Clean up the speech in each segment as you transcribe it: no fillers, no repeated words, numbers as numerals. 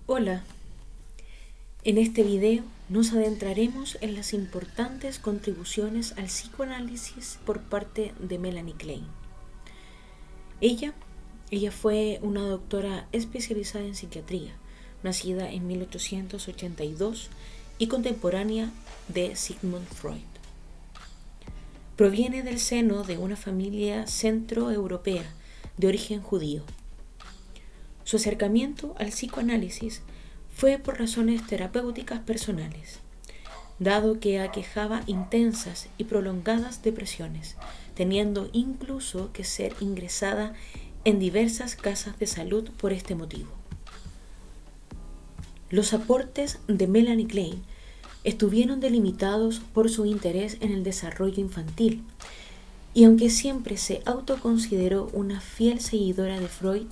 Hola, en este video nos adentraremos en las importantes contribuciones al psicoanálisis por parte de Melanie Klein. Ella fue una doctora especializada en psiquiatría, nacida en 1882 y contemporánea de Sigmund Freud. Proviene del seno de una familia centroeuropea de origen judío. Su acercamiento al psicoanálisis fue por razones terapéuticas personales, dado que aquejaba intensas y prolongadas depresiones, teniendo incluso que ser ingresada en diversas casas de salud por este motivo. Los aportes de Melanie Klein estuvieron delimitados por su interés en el desarrollo infantil, y aunque siempre se autoconsideró una fiel seguidora de Freud,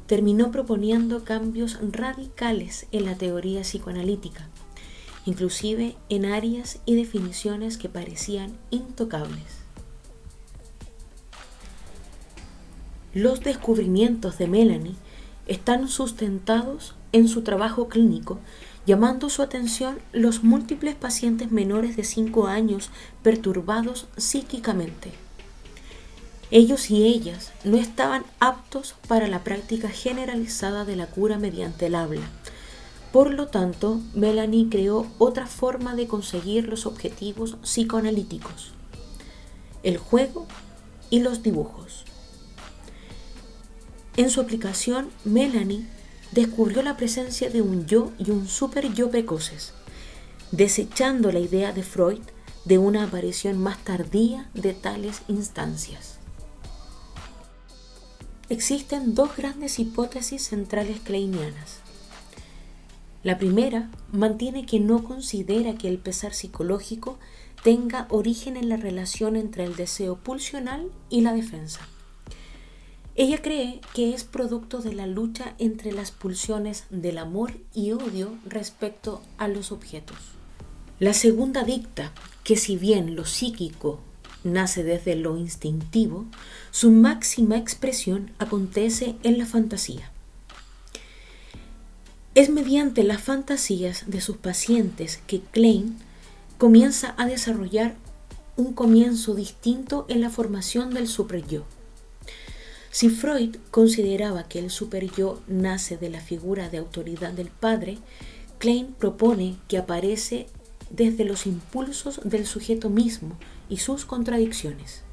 terminó proponiendo cambios radicales en la teoría psicoanalítica, inclusive en áreas y definiciones que parecían intocables. Los descubrimientos de Melanie están sustentados en su trabajo clínico, llamando su atención los múltiples pacientes menores de 5 años perturbados psíquicamente. Ellos y ellas no estaban aptos para la práctica generalizada de la cura mediante el habla. Por lo tanto, Melanie creó otra forma de conseguir los objetivos psicoanalíticos: el juego y los dibujos. En su aplicación, Melanie descubrió la presencia de un yo y un superyo precoces, desechando la idea de Freud de una aparición más tardía de tales instancias. Existen dos grandes hipótesis centrales kleinianas. La primera mantiene que no considera que el pesar psicológico tenga origen en la relación entre el deseo pulsional y la defensa. Ella cree que es producto de la lucha entre las pulsiones del amor y odio respecto a los objetos. La segunda dicta que, si bien lo psíquico nace desde lo instintivo, su máxima expresión acontece en la fantasía. Es mediante las fantasías de sus pacientes que Klein comienza a desarrollar un comienzo distinto en la formación del superyo. Si Freud consideraba que el superyo nace de la figura de autoridad del padre, Klein propone que aparece desde los impulsos del sujeto mismo y sus contradicciones.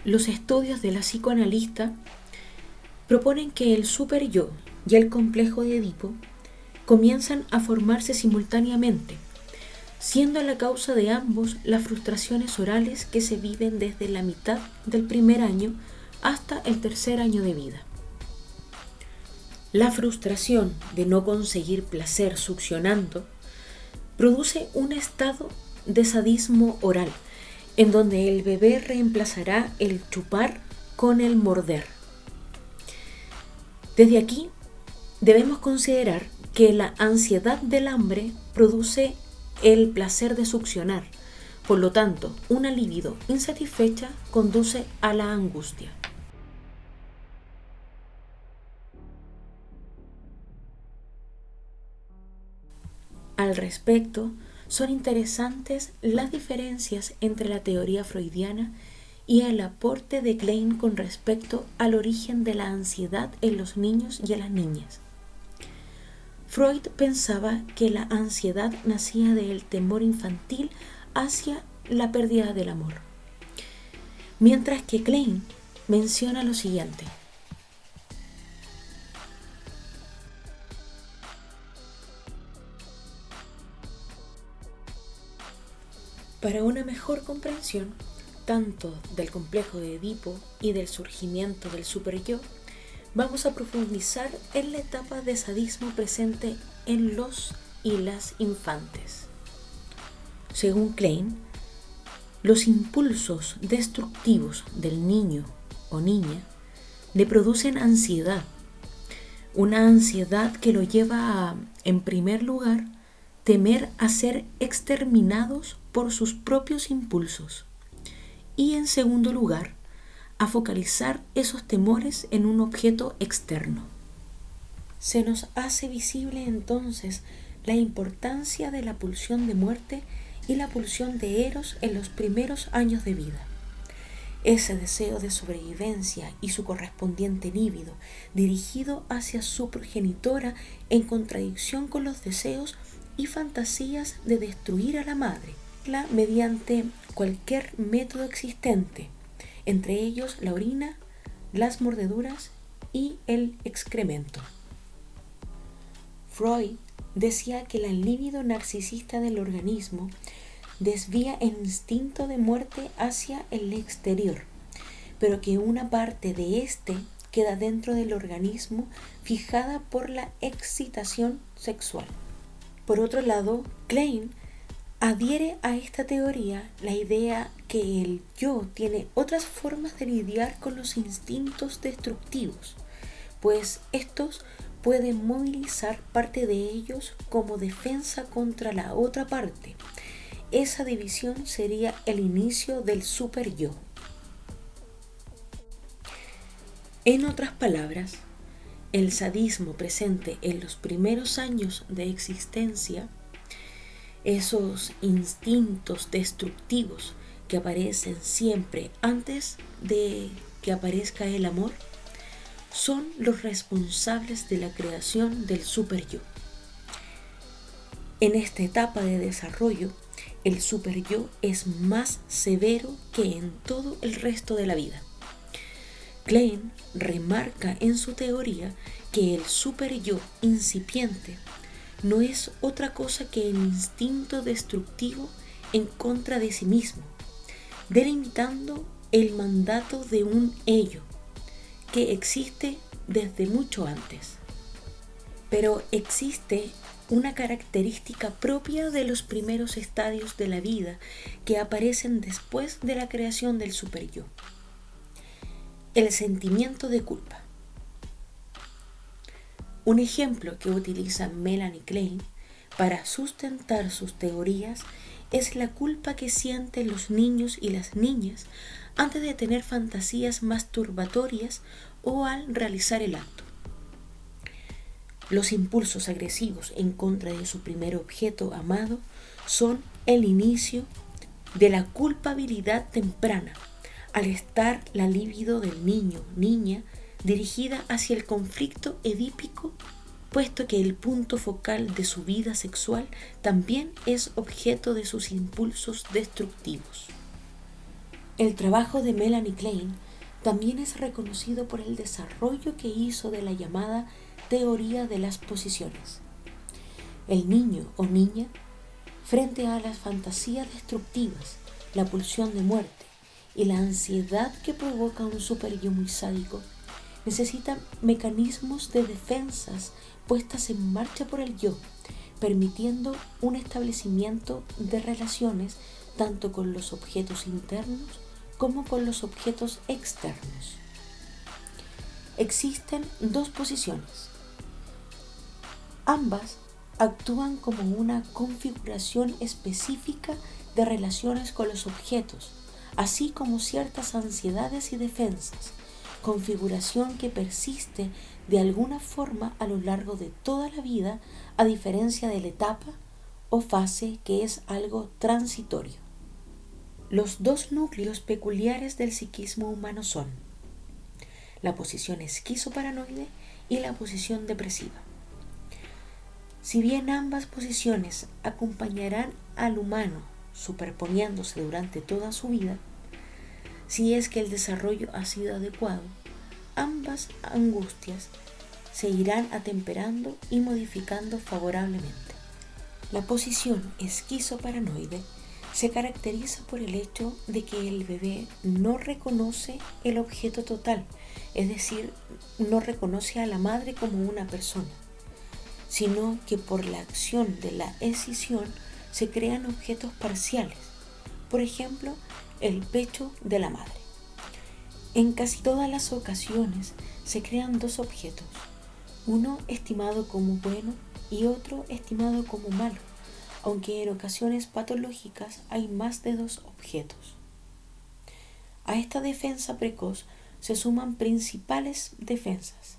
Los estudios de la psicoanalista proponen que el superyo y el complejo de Edipo comienzan a formarse simultáneamente, siendo la causa de ambos las frustraciones orales que se viven desde la mitad del primer año hasta el tercer año de vida. La frustración de no conseguir placer succionando produce un estado de sadismo oral, en donde el bebé reemplazará el chupar con el morder. Desde aquí debemos considerar que la ansiedad del hambre produce el placer de succionar. Por lo tanto, una libido insatisfecha conduce a la angustia. Al respecto, son interesantes las diferencias entre la teoría freudiana y el aporte de Klein con respecto al origen de la ansiedad en los niños y en las niñas. Freud pensaba que la ansiedad nacía del temor infantil hacia la pérdida del amor, mientras que Klein menciona lo siguiente: para una mejor comprensión tanto del complejo de Edipo y del surgimiento del superyo, vamos a profundizar en la etapa de sadismo presente en los y las infantes. Según Klein, los impulsos destructivos del niño o niña le producen ansiedad, una ansiedad que lo lleva a, en primer lugar, temer a ser exterminados por sus propios impulsos y, en segundo lugar, a focalizar esos temores en un objeto externo. Se nos hace visible entonces la importancia de la pulsión de muerte y la pulsión de Eros en los primeros años de vida. Ese deseo de sobrevivencia y su correspondiente líbido dirigido hacia su progenitora en contradicción con los deseos y fantasías de destruir a la madre, mediante cualquier método existente, entre ellos la orina, las mordeduras y el excremento. Freud decía que la libido narcisista del organismo desvía el instinto de muerte hacia el exterior, pero que una parte de éste queda dentro del organismo fijada por la excitación sexual. Por otro lado, Klein adhiere a esta teoría la idea que el yo tiene otras formas de lidiar con los instintos destructivos, pues estos pueden movilizar parte de ellos como defensa contra la otra parte. Esa división sería el inicio del superyo. En otras palabras, el sadismo presente en los primeros años de existencia, esos instintos destructivos que aparecen siempre antes de que aparezca el amor, son los responsables de la creación del superyo. En esta etapa de desarrollo, el superyo es más severo que en todo el resto de la vida. Klein remarca en su teoría que el superyo incipiente no es otra cosa que el instinto destructivo en contra de sí mismo, delimitando el mandato de un ello que existe desde mucho antes. Pero existe una característica propia de los primeros estadios de la vida que aparecen después de la creación del superyo: el sentimiento de culpa. Un ejemplo que utiliza Melanie Klein para sustentar sus teorías es la culpa que sienten los niños y las niñas antes de tener fantasías masturbatorias o al realizar el acto. Los impulsos agresivos en contra de su primer objeto amado son el inicio de la culpabilidad temprana, al estar la libido del niño-niña dirigida hacia el conflicto edípico, puesto que el punto focal de su vida sexual también es objeto de sus impulsos destructivos. El trabajo de Melanie Klein también es reconocido por el desarrollo que hizo de la llamada teoría de las posiciones. El niño o niña, frente a las fantasías destructivas, la pulsión de muerte y la ansiedad que provoca un superyo muy sádico, necesita mecanismos de defensas puestas en marcha por el yo, permitiendo un establecimiento de relaciones tanto con los objetos internos como con los objetos externos. Existen dos posiciones. Ambas actúan como una configuración específica de relaciones con los objetos, así como ciertas ansiedades y defensas, configuración que persiste de alguna forma a lo largo de toda la vida, a diferencia de la etapa o fase que es algo transitorio. Los dos núcleos peculiares del psiquismo humano son la posición esquizoparanoide y la posición depresiva. Si bien ambas posiciones acompañarán al humano superponiéndose durante toda su vida, si es que el desarrollo ha sido adecuado, ambas angustias se irán atemperando y modificando favorablemente. La posición esquizoparanoide se caracteriza por el hecho de que el bebé no reconoce el objeto total, es decir, no reconoce a la madre como una persona, sino que por la acción de la escisión se crean objetos parciales, por ejemplo, el pecho de la madre. En casi todas las ocasiones se crean dos objetos, uno estimado como bueno y otro estimado como malo, aunque en ocasiones patológicas hay más de dos objetos. A esta defensa precoz se suman principales defensas.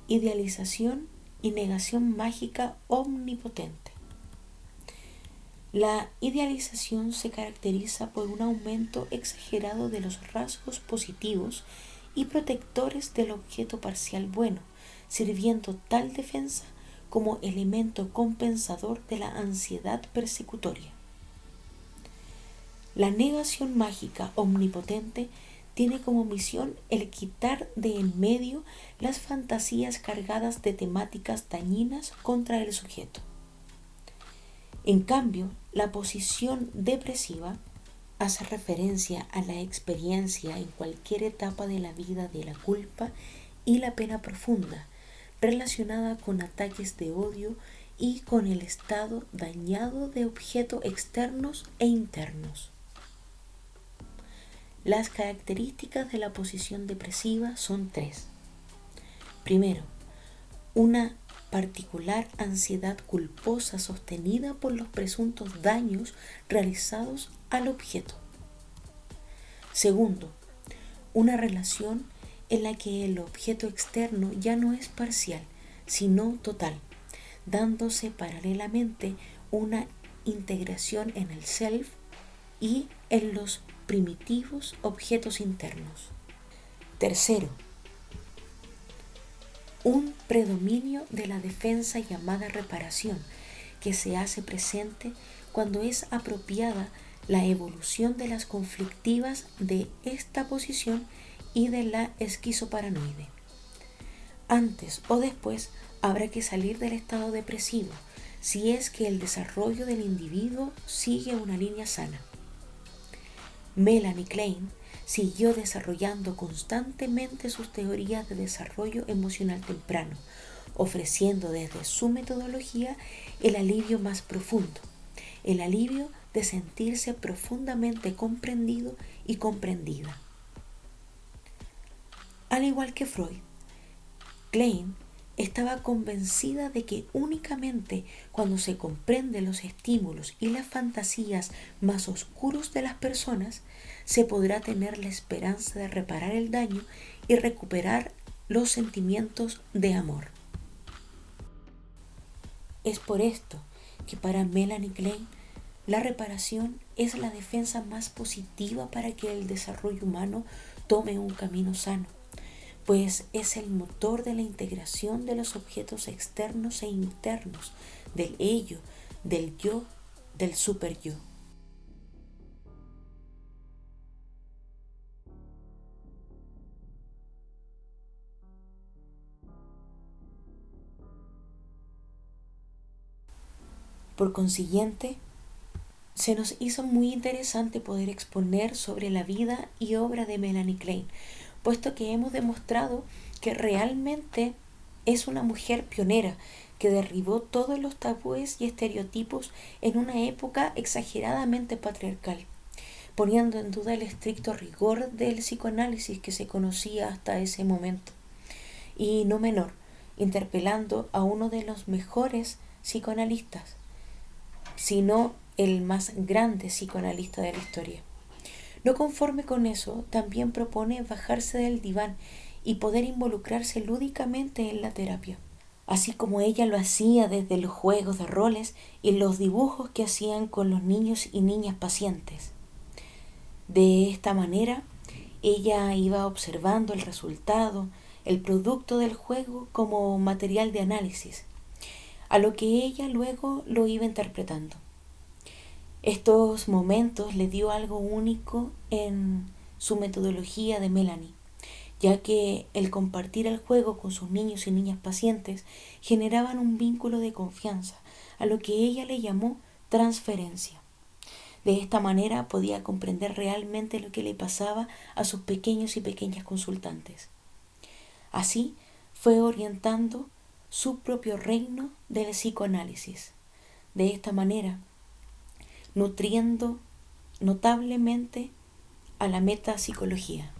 idealización y negación mágica omnipotente. La idealización se caracteriza por un aumento exagerado de los rasgos positivos y protectores del objeto parcial bueno, sirviendo tal defensa como elemento compensador de la ansiedad persecutoria. La negación mágica omnipotente tiene como misión el quitar de en medio las fantasías cargadas de temáticas dañinas contra el sujeto. En cambio, la posición depresiva hace referencia a la experiencia en cualquier etapa de la vida de la culpa y la pena profunda, relacionada con ataques de odio y con el estado dañado de objetos externos e internos. Las características de la posición depresiva son 3. Primero, una particular ansiedad culposa sostenida por los presuntos daños realizados al objeto. Segundo, una relación en la que el objeto externo ya no es parcial, sino total, dándose paralelamente una integración en el self y en los primitivos objetos internos. Tercero, un predominio de la defensa llamada reparación, que se hace presente cuando es apropiada la evolución de las conflictivas de esta posición y de la esquizoparanoide. Antes o después habrá que salir del estado depresivo, si es que el desarrollo del individuo sigue una línea sana. Melanie Klein siguió desarrollando constantemente sus teorías de desarrollo emocional temprano, ofreciendo desde su metodología el alivio más profundo, el alivio de sentirse profundamente comprendido y comprendida. Al igual que Freud, Klein estaba convencida de que únicamente cuando se comprenden los estímulos y las fantasías más oscuros de las personas, se podrá tener la esperanza de reparar el daño y recuperar los sentimientos de amor. Es por esto que para Melanie Klein, la reparación es la defensa más positiva para que el desarrollo humano tome un camino sano, pues es el motor de la integración de los objetos externos e internos, del ello, del yo, del superyo. Por consiguiente, se nos hizo muy interesante poder exponer sobre la vida y obra de Melanie Klein, puesto que hemos demostrado que realmente es una mujer pionera que derribó todos los tabúes y estereotipos en una época exageradamente patriarcal, poniendo en duda el estricto rigor del psicoanálisis que se conocía hasta ese momento, y no menor, interpelando a uno de los mejores psicoanalistas, sino el más grande psicoanalista de la historia. No conforme con eso, también propone bajarse del diván y poder involucrarse lúdicamente en la terapia, así como ella lo hacía desde los juegos de roles y los dibujos que hacían con los niños y niñas pacientes. De esta manera, ella iba observando el resultado, el producto del juego como material de análisis, a lo que ella luego lo iba interpretando. Estos momentos le dio algo único en su metodología de Melanie, ya que el compartir el juego con sus niños y niñas pacientes generaban un vínculo de confianza, a lo que ella le llamó transferencia. De esta manera podía comprender realmente lo que le pasaba a sus pequeños y pequeñas consultantes. Así fue orientando su propio reino del psicoanálisis. De esta manera, nutriendo notablemente a la metapsicología.